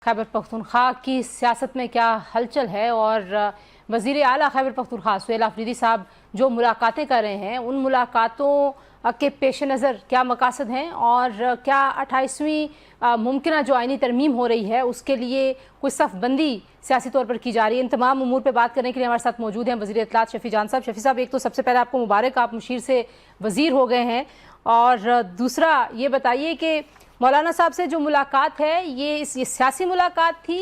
खैबर पख्तूनख्वा की सियासत में क्या हलचल है और वज़ीर आला खैबर पख्तूनख्वा सुहेल आफरीदी साहब जो मुलाकातें कर रहे हैं उन मुलाकातों के पेश नज़र क्या मकासद हैं और क्या 28वीं मुमकिन जो आइनी तरमीम हो रही है उसके लिए कोई सफ़बंदी सियासी तौर पर की जा रही है। इन तमाम उमूर पर बात करने के लिए हमारे साथ मौजूद हैं वज़ीर इत्तलात शफ़ी जान साहब। शफ़ी साहब, एक तो सबसे पहले आपको मुबारक, आप मुशीर से वज़ीर हो गए हैं, और दूसरा ये बताइए कि मौलाना साहब से जो मुलाकात है ये सियासी मुलाकात थी,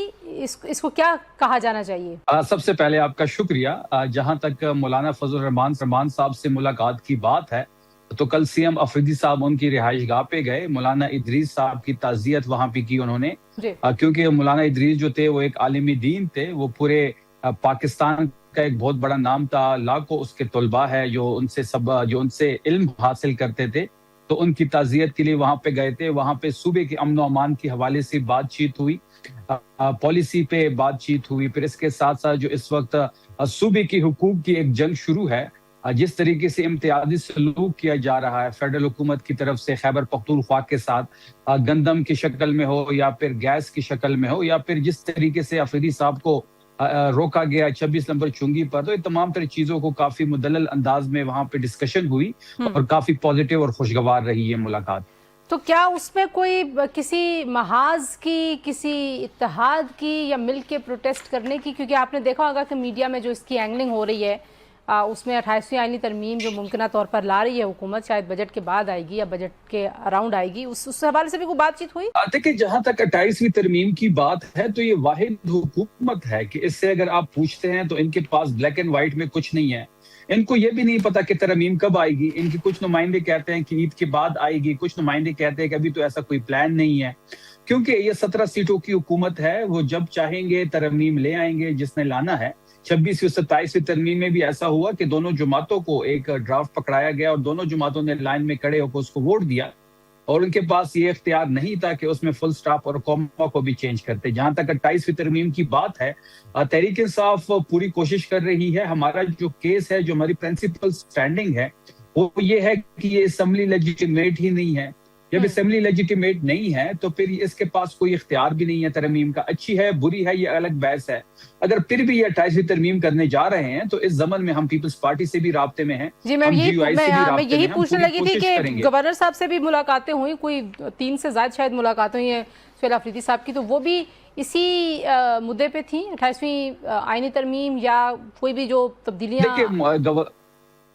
इसको क्या कहा जाना चाहिए? सबसे पहले आपका शुक्रिया। जहां तक मौलाना फजल रहमान साहब से मुलाकात की बात है तो कल सीएम अफरीदी साहब उनकी रिहाइश गाह पे गए, मौलाना इदरीस साहब की ताज़ियत वहां पे की उन्होंने, क्योंकि मौलाना इदरीस जो थे वो एक आलिमी दीन थे, वो पूरे पाकिस्तान का एक बहुत बड़ा नाम था, लाखों उसके तलबा है जो उनसे इल्म हासिल करते थे, तो उनकी ताज़ियत के लिए वहां पे गए थे। वहां पे सूबे के अमन और अमान के हवाले से बातचीत हुई, पॉलिसी पे बातचीत हुई। फिर इसके साथ साथ जो इस वक्त सूबे की हुकूक की एक जंग शुरू है, जिस तरीके से इम्तियाजी सलूक किया जा रहा है फेडरल हुकूमत की तरफ से खैबर पख्तूनख्वा के साथ, गंदम की शक्ल में हो या फिर गैस की शक्ल में हो, या फिर जिस तरीके से अफरीदी साहब को रोका गया 26 नंबर चुंगी पर, तो ये तमाम तरह चीजों को काफी मुदल्लल अंदाज में वहां पे डिस्कशन हुई और काफी पॉजिटिव और खुशगवार रही है मुलाकात। तो क्या उसमें कोई किसी महाज की, किसी इत्तेहाद की या मिल के प्रोटेस्ट करने की, क्योंकि आपने देखा होगा कि मीडिया में जो इसकी एंगलिंग हो रही है उसमें 28वीं आईनी तरमीम जो मुमकिन तौर पर ला रही है हुकूमत, शायद बजट के बाद आएगी या बजट के अराउंड आएगी, उस हवाले से भी कोई बातचीत हुई? देखिए, जहां तक 28वीं तरमीम की बात है तो ये वाहिद हुकूमत है कि इससे अगर आप पूछते हैं तो इनके पास ब्लैक एंड व्हाइट में कुछ नहीं है। इनको ये भी नहीं पता कि तरमीम कब आएगी। इनके कुछ नुमाइंदे कहते हैं कि ईद के बाद आएगी, कुछ नुमाइंदे कहते हैं कि अभी तो ऐसा कोई प्लान नहीं है, क्योंकि ये 17 सीटों की हुकूमत है। वो जब चाहेंगे तरमीम ले आएंगे जिसने लाना है। 26वीं 27वीं तरमीम में भी ऐसा हुआ कि दोनों जमातों को एक ड्राफ्ट पकड़ाया गया और दोनों जमातों ने लाइन में खड़े होकर उसको वोट दिया, और उनके पास ये इख्तियार नहीं था कि उसमें फुल स्टॉप और कॉमा को भी चेंज करते। जहां तक 28वीं तरमीम की बात है, तहरीक इंसाफ पूरी कोशिश कर रही है। हमारा जो केस है, जो हमारी प्रिंसिपल स्टैंडिंग है, वो ये है कि ये असेंबली लेजिटिमेट ही नहीं है। जब असेंबली लेजिटिमेट नहीं है तो फिर इसके पास कोई इख्तियार भी नहीं है तरमीम का। अच्छी है बुरी है ये अलग बहस है। अगर फिर भी ये 28वीं तरमीम करने जा रहे हैं तो इस जमन में हम पीपल्स पार्टी से भी राब्ते में हैं। जी, मैं यही पूछने लगी थी कि गवर्नर साहब से भी मुलाकातें हुई, कोई 3 से ज्यादा शायद मुलाकातें हुई हैं सुहेल आफरीदी साहब की, तो वो भी इसी मुद्दे पे थी, 28वीं आईनी तरमीम या कोई भी जो तब्दीलियां?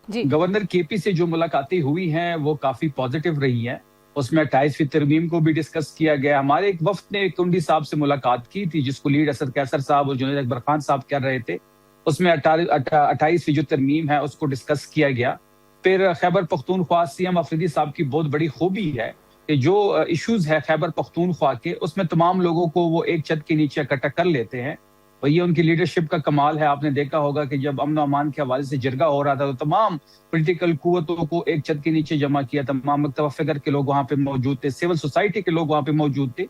गवर्नर केपी से जो मुलाकातें हुई हैं वो काफी पॉजिटिव रही हैं। उसमें 28वीं तरमीम को भी डिस्कस किया गया। हमारे एक वफ्द ने कुंडी साहब से मुलाकात की थी, जिसको लीड असद कैसर साहब और जुनैद अकबर खान साहब कर रहे थे। उसमें 28वीं जो तरमीम है उसको डिस्कस किया गया। फिर खैबर पख्तूनख्वा सीएम अफरीदी साहब की बहुत बड़ी खूबी है कि जो इश्यूज है खैबर पख्तूनख्वा के, उसमें तमाम लोगों को वो एक छत के नीचे इकट्ठा कर लेते हैं, और ये उनकी लीडरशिप का कमाल है। आपने देखा होगा कि जब अमन अमान के हवाले से जरगा हो रहा था तो तमाम पॉलिटिकल कुव्वतों को एक छत के नीचे जमा किया। तमाम मकतब फिक्र के लोग वहां पे मौजूद थे, सिविल सोसाइटी के लोग वहां पे मौजूद थे।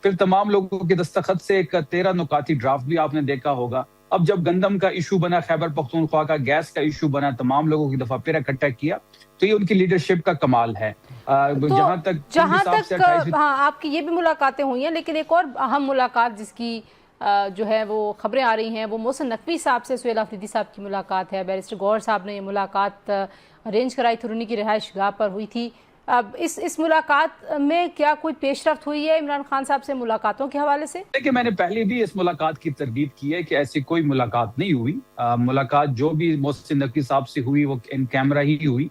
फिर तमाम लोगों के दस्तखत से एक 13 नुकाती ड्राफ्ट भी आपने देखा होगा। अब जब गंदम का इशू बना, खैबर पख्तूनख्वा का गैस का इशू बना, तमाम लोगों की दफा फिर इकट्ठा किया, तो ये उनकी लीडरशिप का कमाल है। तो जहां तक हाँ, आपकी ये भी मुलाकातें हुई हैं, लेकिन एक और अहम मुलाकात जिसकी जो है वो खबरें आ रही हैं, वो मोहसिन नकवी साहब से सुहेल आफरीदी साहब की मुलाकात है। बैरिस्टर गौहर साहब ने ये मुलाकात अरेंज कराई थी, उन्हीं की रिहाइश गाह पर हुई थी। अब इस मुलाकात में क्या कोई पेशरफ्त हुई है इमरान खान साहब से मुलाकातों के हवाले से? देखिए, मैंने पहले भी इस मुलाकात की तरदीद की है कि ऐसी कोई मुलाकात नहीं हुई। मुलाकात जो भी मोहसिन नकवी साहब से हुई वो इन कैमरा ही हुई,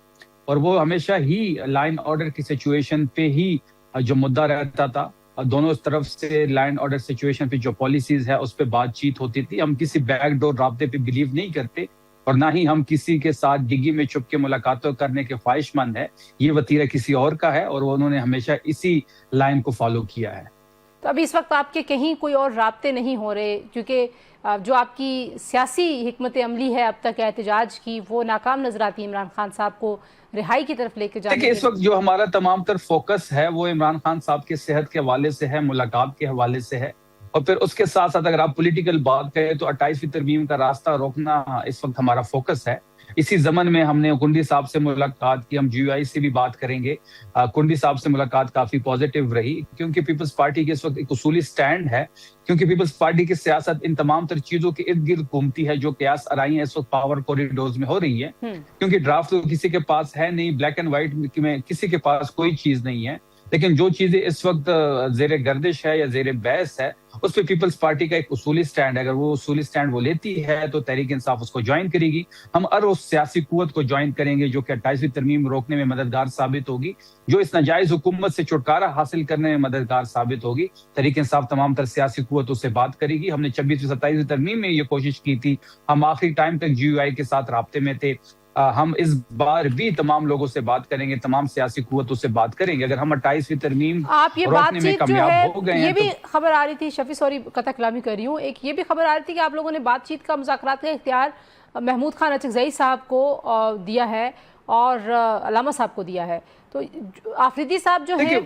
और वो हमेशा ही लाइन ऑर्डर की सिचुएशन पे ही जो मुद्दा रहता था, दोनों तरफ से लाइन ऑर्डर सिचुएशन पे जो पॉलिसीज है उस पर बातचीत होती थी। हम किसी बैकडोर राब्ते पे बिलीव नहीं करते, और ना ही हम किसी के साथ डिग्गी में छुप के मुलाकातों करने के ख्वाहिशमंद है। ये वतीरा किसी और का है और उन्होंने हमेशा इसी लाइन को फॉलो किया है। तो अभी इस वक्त आपके कहीं कोई और राब्ते नहीं हो रहे, क्योंकि जो आपकी सियासी हिकमत अमली है अब तक एहतजाज की, वो नाकाम नजर आती है इमरान खान साहब को रिहाई की तरफ लेके जाने। देखिए, इस वक्त जो हमारा तमाम तर फोकस है वो इमरान खान साहब के सेहत के हवाले से है, मुलाकात के हवाले से है। और फिर उसके साथ साथ अगर आप पॉलिटिकल बात करें तो 28वीं तरमीम का रास्ता रोकना इस वक्त हमारा फोकस है। इसी जमन में हमने कुंडी साहब से मुलाकात की, हम GUI से भी बात करेंगे। कुंडी साहब से मुलाकात काफी पॉजिटिव रही, क्योंकि पीपल्स पार्टी के इस वक्त एक उसूली स्टैंड है, क्योंकि पीपल्स पार्टी की सियासत इन तमाम तर चीजों के इर्द गिर्द घूमती है जो कयास आराइयां इस वक्त पावर कॉरिडोर्स में हो रही है। क्योंकि ड्राफ्ट तो किसी के पास है नहीं, ब्लैक एंड व्हाइट में किसी के पास कोई चीज नहीं है, लेकिन जो चीजें इस वक्त जेर गर्दिश है या जेर बहस है उस पर पीपल्स पार्टी का एक उसूली स्टैंड है। अगर वो उसूली स्टैंड वो लेती है तो तहरीक इंसाफ उसको ज्वाइन करेगी। हम हर उस सियासी कुव्वत को ज्वाइन करेंगे जो कि 28वीं तरमीम रोकने में मददगार साबित होगी, जो इस नाजायज हुकूमत से छुटकारा हासिल करने में मददगार साबित होगी। तहरीक इंसाफ तमाम तर सियासी कुव्वतों से बात करेगी। हमने 26वीं 27वीं तरमीम में ये कोशिश की थी, हम आखिरी टाइम तक GUI के साथ राब्ते में थे। हम इस बार भी तमाम लोगों से बात करेंगे, तमाम सियासी कुव्वतों से बात करेंगे। अगर हम 28वीं तरमीम आप ये बातचीत जो है ये भी तो खबर आ रही थी, शफी सॉरी कथा कलामी कर रही हूँ, एक ये भी खबर आ रही थी कि आप लोगों ने बातचीत का मुज़ाकरात का इख्तियार महमूद खान अचकज़ई साहब को दिया है और अलामा साहब को दिया है। तो आफरीदी साहब जो है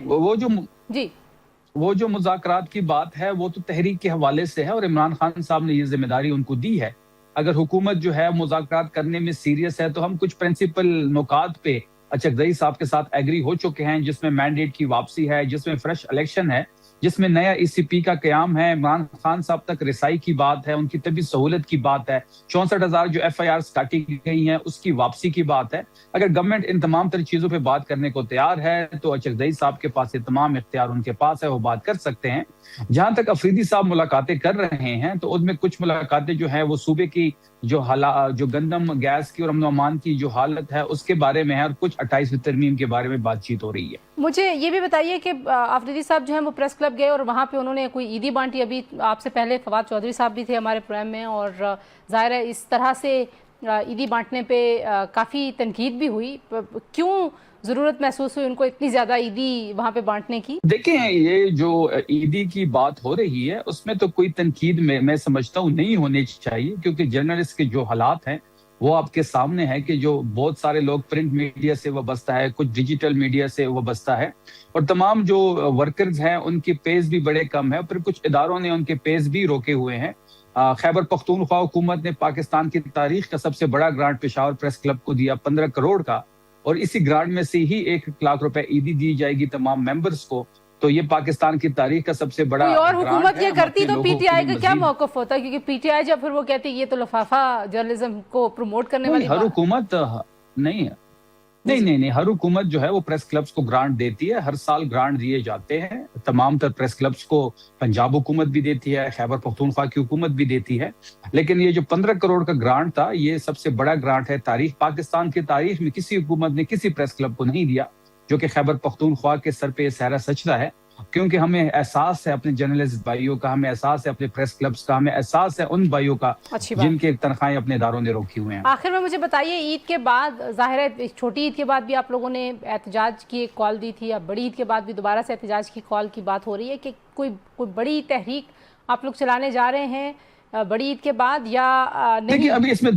वो जो मुज़ाकरात की बात है वो तो तहरीक के हवाले से है और इमरान खान साहब ने ये जिम्मेदारी उनको दी है। अगर हुकूमत जो है मुज़ाकरात करने में सीरियस है तो हम कुछ प्रिंसिपल नुकात पे अचकज़ई साहब के साथ एग्री हो चुके हैं, जिसमें मैंडेट की वापसी है, जिसमें फ्रेश इलेक्शन है, जिसमें नया ECP का क़याम है, इमरान खान साहब तक रिसाई की बात है, उनकी तबी सहूलत की बात है, 64,000 जो FIRs काटी गई हैं उसकी वापसी की बात है। अगर गवर्नमेंट इन तमाम तरह चीज़ों पे बात करने को तैयार है तो अचकज़ई साहब के पास ये तमाम इख्तियार उनके पास है, वो बात कर सकते हैं। जहां तक अफरीदी साहब मुलाकातें कर रहे हैं तो उनमें कुछ मुलाकातें जो है वो सूबे की जो गंदम गैस की और अमन अमान की जो हालत है उसके बारे में है, और कुछ 28वीं तरमीम के बारे में बातचीत हो रही है। मुझे ये भी बताइए कि आफरीदी साहब जो है वो प्रेस क्लब गए और वहाँ पे उन्होंने कोई ईदी बांटी। अभी आपसे पहले फवाद चौधरी साहब भी थे हमारे प्रोग्राम में और ज़ाहिर है इस तरह से ईदी बांटने पे काफ़ी तनकीद भी हुई। क्यों ज़रूरत महसूस हुई उनको इतनी ज़्यादा ईदी वहाँ पे बांटने की? देखें, ये जो ईदी की बात हो रही है उसमें तो कोई तनकीद मैं समझता हूँ नहीं होनी चाहिए, क्योंकि जर्नलिस्ट के जो हालात हैं वो आपके सामने है कि जो बहुत सारे लोग प्रिंट मीडिया से वाबस्ता है, कुछ डिजिटल मीडिया से वाबस्ता है, और तमाम जो वर्कर्स हैं उनकी पेज भी बड़े कम है, फिर कुछ इदारों ने उनके पेज भी रोके हुए हैं। खैबर पख्तूनख्वा हुकूमत ने पाकिस्तान की तारीख का सबसे बड़ा ग्रांट पेशावर प्रेस क्लब को दिया 15 करोड़ का, और इसी ग्रांट में से ही 1 लाख रुपए ईदी दी जाएगी तमाम मेंबर्स को। तो ये पाकिस्तान की तारीख का सबसे बड़ा कोई और हुकूमत ये करती तो PTI का क्या मौकफ होता? क्योंकि PTI जब फिर वो कहती है ये तो लफाफा जर्नलिज्म को प्रमोट करने वाली हर हुकूमत नहीं है। नहीं, हर हुकूमत जो है वो प्रेस क्लब्स को ग्रांट देती है, हर साल ग्रांट दिए जाते हैं तमाम तर प्रेस क्लब्स को। पंजाब हुकूमत भी देती है, खैबर पख्तूनख्वा की हुकूमत भी देती है, लेकिन ये जो 15 करोड़ का ग्रांट था ये सबसे बड़ा ग्रांट है। पाकिस्तान की तारीख में किसी हुकूमत ने किसी प्रेस क्लब को नहीं दिया, जो कि खैबर पख्तूनख्वा के सर पे सहरा सजदा है, क्योंकि हमें एहसास है अपने जर्नलिस्ट भाइयों का, हमें एहसास है अपने प्रेस क्लब्स का, हमें एहसास है उन भाइयों का जिनके तनख्वाहें अपने इदारों ने रोकी हुए हैं। आखिर में मुझे बताइए, ईद के बाद जाहिर है छोटी ईद के बाद भी आप लोगों ने एहतजाज की एक कॉल दी थी, अब बड़ी ईद के बाद भी दोबारा से एहतजाज की कॉल की बात हो रही है कि कोई बड़ी तहरीक आप लोग चलाने जा रहे हैं बड़ी ईद के बाद या नहीं? देखिए, अभी इसमें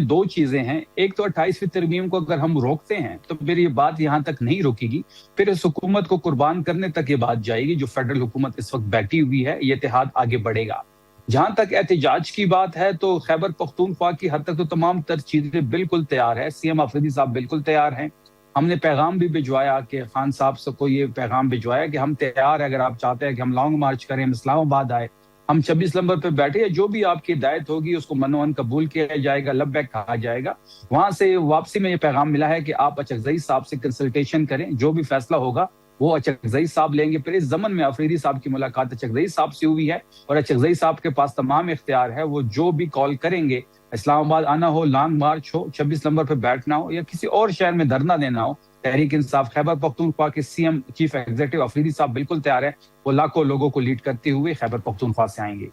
दो चीजें हैं। एक तो 28वीं तरमीम को अगर हम रोकते हैं तो फिर ये बात यहाँ तक नहीं रोकेगी, फिर इस हुकूमत को कुर्बान करने तक ये बात जाएगी। जो फेडरल हुकूमत इस वक्त बैठी हुई है, ये इत्तेहाद आगे बढ़ेगा। जहां तक एहतजाज की बात है तो खैबर पख्तूनख्वा की हद तक तो तमाम तर चीजें बिल्कुल तैयार है। CM आफरीदी साहब बिल्कुल तैयार हैं। हमने पैगाम भी भिजवाया कि खान साहब सबको ये पैगाम भिजवाया कि हम तैयार है, अगर आप चाहते हैं कि हम लॉन्ग मार्च करें, हम इस्लामाबाद आए, हम 26 नंबर पे बैठे, जो भी आपकी हिदायत होगी उसको मनोअन कबूल किया जाएगा, लब्बैक कहा जाएगा। वहां से वापसी में ये पैगाम मिला है कि आप अचकज़ई साहब से कंसल्टेशन करें, जो भी फैसला होगा वो अचकज़ई साहब लेंगे। फिर इस जमन में अफरीदी साहब की मुलाकात अचकज़ई साहब से हुई है और अचकज़ई साहब के पास तमाम इख्तियार है, वो जो भी कॉल करेंगे, इस्लामाबाद आना हो, लॉन्ग मार्च हो, 26 नंबर पे बैठना हो या किसी और शहर में धरना देना हो, तहरीक इंसाफ खैबर पख्तूनख्वा के CM चीफ एग्जीक्यूटिव अफरीदी साहब बिल्कुल तैयार है। वो लाखों लोगों को लीड करते हुए खैबर पख्तूनख्वा से आएंगे।